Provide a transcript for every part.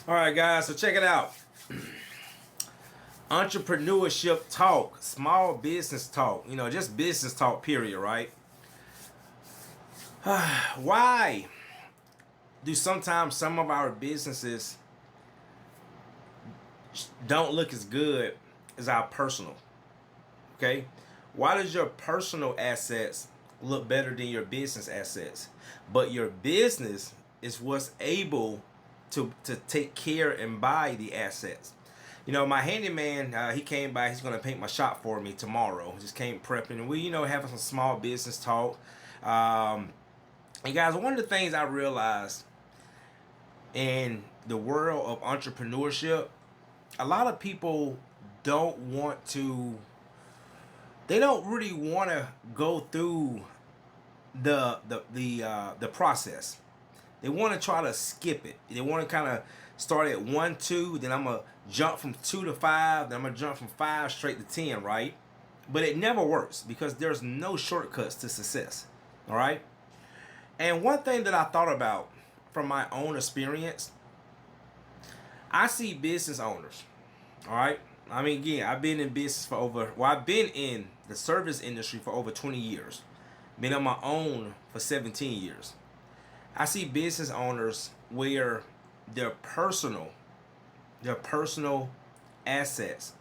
All right, guys, so check it out. Entrepreneurship talk, small business talk, just business talk, period, right? Why do sometimes some of our businesses don't look as good as our personal? Okay? Why does your personal assets look better than your business assets? But your business is what's able to take care and buy the assets. My handyman, he came by. He's gonna paint my shop for me tomorrow. Just came prepping, and we, having some small business talk. And guys, one of the things I realized in the world of entrepreneurship, a lot of people don't want to. They don't really want to go through the process. They want to try to skip it. They want to kind of start at 1, 2, then I'm gonna jump from 2 to 5, then I'm gonna jump from 5 straight to 10, right? But it never works because there's no shortcuts to success. All right. And one thing that I thought about from my own experience, I see business owners. All right. I mean, again, I've been in business for I've been in the service industry for over 20 years. Been on my own for 17 years. I see business owners where their personal assets,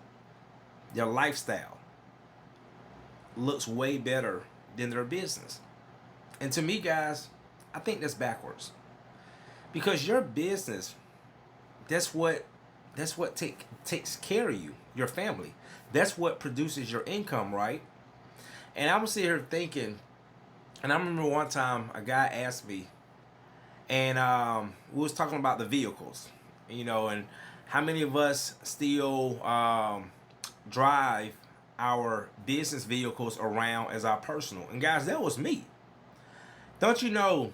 their lifestyle looks way better than their business. And to me, guys, I think that's backwards. Because your business, that's what takes care of you, your family. That's what produces your income, right? And I'm sitting here thinking, and I remember one time a guy asked me, and we was talking about the vehicles, and how many of us still drive our business vehicles around as our personal. And guys, that was me. Don't you know,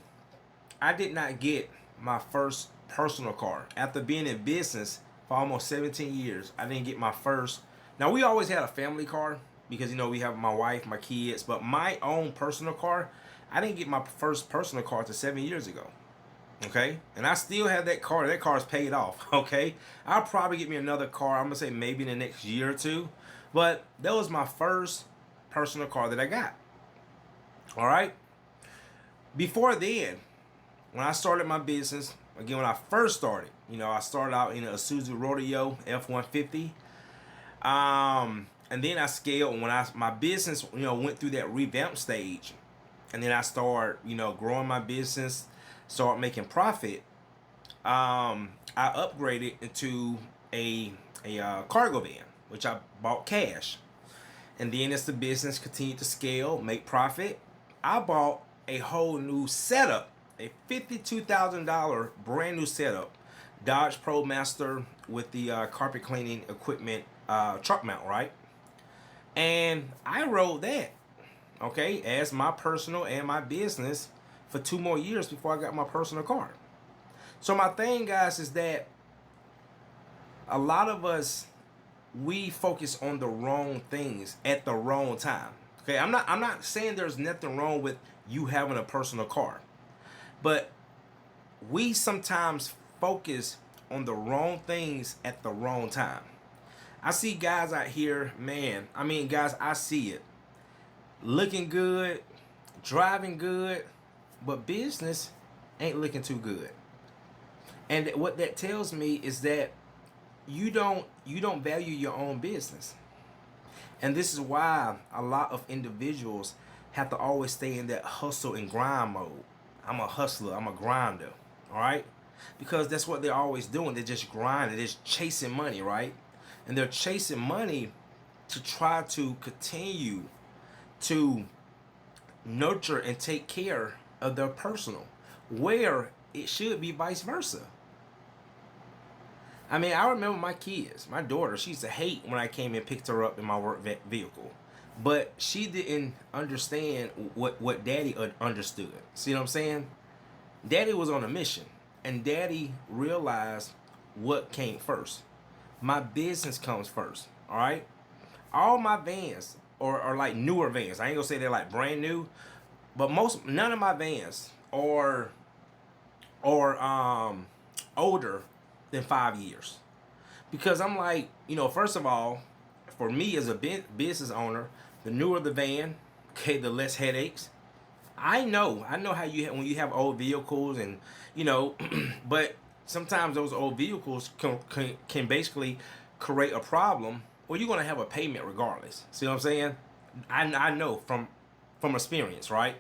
I did not get my first personal car after being in business for almost 17 years. I didn't get my first. Now, we always had a family car because we have my wife, my kids, but my own personal car, I didn't get my first personal car till 7 years ago. Okay, and I still have that car. That car's paid off. Okay, I'll probably get me another car. I'm gonna say maybe in the next year or two, but that was my first personal car that I got. All right. Before then, when I started my business, again, when I first started, I started out in a Isuzu Rodeo F-150. And then I scaled when my business, went through that revamp stage. And then I started, growing my business, start making profit. I upgraded into a cargo van, which I bought cash. And then as the business continued to scale, make profit, I bought a whole new setup, a $52,000 brand new setup, Dodge ProMaster with the carpet cleaning equipment truck mount, right? And I rode that, okay, as my personal and my business for 2 more years before I got my personal car. So my thing, guys, is that a lot of us, we focus on the wrong things at the wrong time. Okay, I'm not saying there's nothing wrong with you having a personal car, but we sometimes focus on the wrong things at the wrong time. I see guys out here, man. I mean, guys, I see it. Looking good, driving good, but business ain't looking too good. And what that tells me is that you don't value your own business. And this is why a lot of individuals have to always stay in that hustle and grind mode. I'm a hustler, I'm a grinder, all right? Because that's what they're always doing. They're just grinding, they're just chasing money, right? And they're chasing money to try to continue to nurture and take care of their personal, where it should be vice versa. I mean, I remember my kids, my daughter, she used to hate when I came and picked her up in my work vehicle. But she didn't understand what daddy understood. See what I'm saying? Daddy was on a mission. And daddy realized what came first. My business comes first. All right? All my vans are like newer vans. I ain't gonna say they're like brand new. But none of my vans are older than 5 years. Because I'm like, first of all, for me as a business owner, the newer the van, okay, the less headaches. I know how when you have old vehicles and but sometimes those old vehicles can basically create a problem, or you're gonna have a payment regardless. See what I'm saying? I know from experience, right?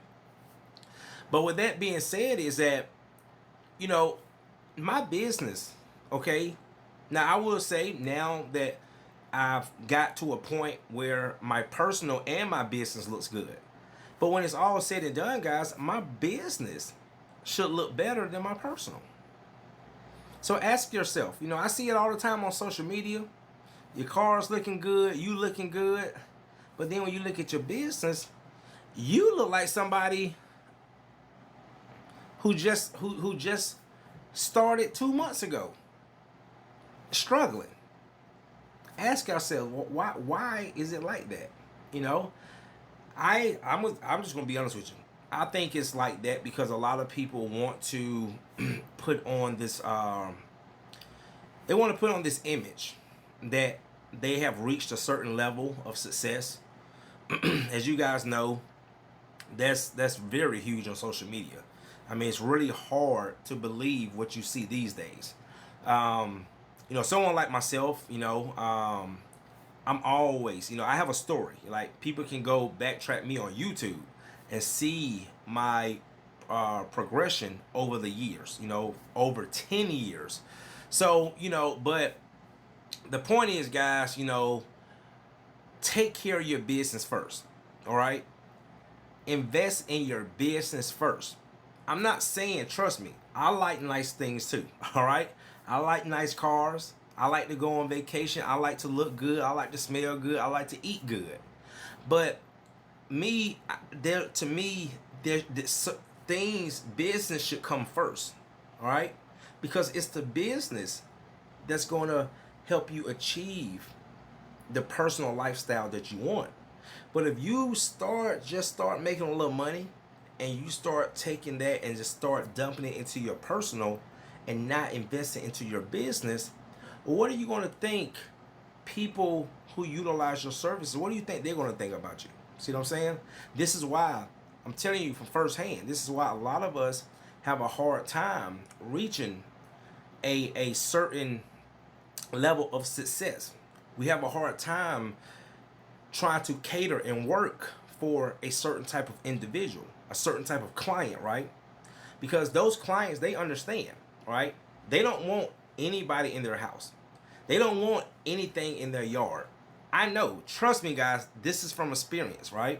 But with that being said, is that you know my business, okay. Now I will say now that I've got to a point where my personal and my business looks good. But when it's all said and done, guys, my business should look better than my personal. So ask yourself, I see it all the time on social media. Your car's looking good, you looking good. But then when you look at your business, you look like somebody who just started 2 months ago, struggling. Ask yourself, why is it like that? You know, I'm just gonna be honest with you. I think it's like that because a lot of people want to put on this they want to put on this image that they have reached a certain level of success. As you guys know, that's very huge on social media. I mean, it's really hard to believe what you see these days. Someone like myself, I'm always, I have a story. Like, people can go backtrack me on YouTube and see my progression over the years, over 10 years. So, but the point is, guys, take care of your business first. All right? Invest in your business first. I'm not saying, trust me, I like nice things too. All right? I like nice cars. I like to go on vacation. I like to look good. I like to smell good. I like to eat good. But business should come first. All right? Because it's the business that's going to help you achieve the personal lifestyle that you want. But if you start making a little money and you start taking that and just start dumping it into your personal and not investing into your business, what are you going to think people who utilize your services, what do you think they're going to think about you? See what I'm saying? This is why I'm telling you from firsthand, this is why a lot of us have a hard time reaching a certain level of success. We have a hard time trying to cater and work for a certain type of individual, a certain type of client, right? Because those clients, they understand, right? They don't want anybody in their house. They don't want anything in their yard. I know, trust me, guys, this is from experience, right?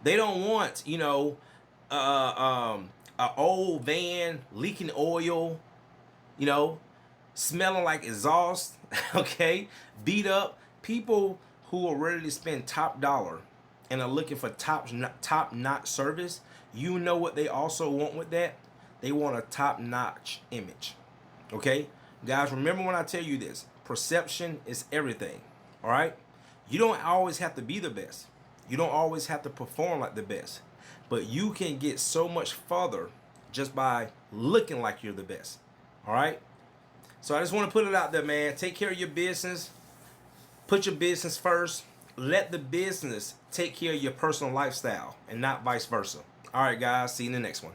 They don't want, a old van leaking oil, smelling like exhaust, okay, beat up. People who are ready to spend top dollar and are looking for top notch service, you know what they also want with that? They want a top notch image, okay? Guys, remember when I tell you this, perception is everything, all right? You don't always have to be the best. You don't always have to perform like the best. But you can get so much further just by looking like you're the best, all right? So I just want to put it out there, man. Take care of your business. Put your business first. Let the business take care of your personal lifestyle and not vice versa. All right, guys. See you in the next one.